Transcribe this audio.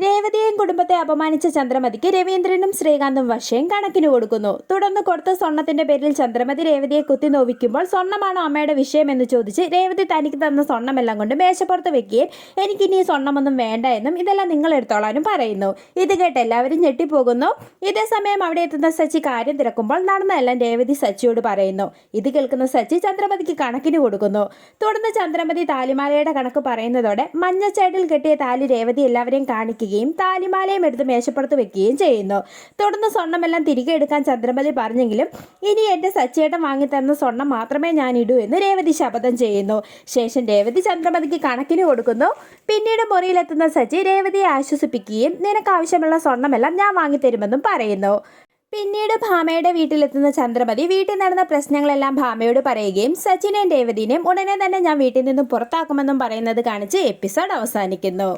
രേവതിയെയും കുടുംബത്തെ അപമാനിച്ച ചന്ദ്രമതിക്ക് രവീന്ദ്രനും ശ്രീകാന്തും വശയും കണക്കിന് കൊടുക്കുന്നു. തുടർന്ന് കൊടുത്ത സ്വർണത്തിന്റെ പേരിൽ ചന്ദ്രമതി രേവതിയെ കുത്തി നോവിക്കുമ്പോൾ സ്വർണ്ണമാണോ അമ്മയുടെ വിഷയമെന്ന് ചോദിച്ച് രേവതി തനിക്ക് തന്ന സ്വർണ്ണമെല്ലാം കൊണ്ട് മേശപ്പുറത്ത് വെക്കുകയും എനിക്കിനി സ്വർണ്ണമൊന്നും വേണ്ട എന്നും ഇതെല്ലാം നിങ്ങൾ എടുത്തോളാനും പറയുന്നു. ഇത് കേട്ട് എല്ലാവരും ഞെട്ടിപ്പോകുന്നു. ഇതേസമയം അവിടെ എത്തുന്ന സച്ചി കാര്യം തിരക്കുമ്പോൾ നടന്നതെല്ലാം രേവതി സച്ചിയോട് പറയുന്നു. ഇത് കേൾക്കുന്ന സച്ചി ചന്ദ്രമതിക്ക് കണക്കിന് കൊടുക്കുന്നു. തുടർന്ന് ചന്ദ്രമതി താലിമാലയുടെ കണക്ക് പറയുന്നതോടെ മഞ്ഞച്ചേട്ടിൽ കെട്ടിയ താലി രേവതി എല്ലാവരെയും കാണിക്കുകയും താലിമാലയും എടുത്ത് മേശപ്പുറത്ത് വെക്കുകയും ചെയ്യുന്നു. തുടർന്ന് സ്വർണ്ണമെല്ലാം തിരികെ എടുക്കാൻ ചന്ദ്രമതി പറഞ്ഞെങ്കിലും ഇനി എന്റെ സച്ചിയേട്ടൻ വാങ്ങിത്തന്ന സ്വർണം മാത്രമേ ഞാൻ ഇടൂ എന്ന് രേവതി ശപഥം ചെയ്യുന്നു. ശേഷം രേവതി ചന്ദ്രമതിക്ക് കണക്കിന് കൊടുക്കുന്നു. പിന്നീട് മുറിയിലെത്തുന്ന സച്ചി രേവതിയെ ആശ്വസിപ്പിക്കുകയും നിനക്ക് ആവശ്യമുള്ള സ്വർണ്ണമെല്ലാം ഞാൻ വാങ്ങിത്തരുമെന്നും പറയുന്നു. പിന്നീട് ഭാമയുടെ വീട്ടിലെത്തുന്ന ചന്ദ്രമതി വീട്ടിൽ നടന്ന പ്രശ്നങ്ങളെല്ലാം ഭാമയോട് പറയുകയും സച്ചിനെയും രേവതിനെയും ഉടനെ തന്നെ ഞാൻ വീട്ടിൽ നിന്നും പുറത്താക്കുമെന്നും പറയുന്നത് കാണിച്ച് എപ്പിസോഡ് അവസാനിക്കുന്നു.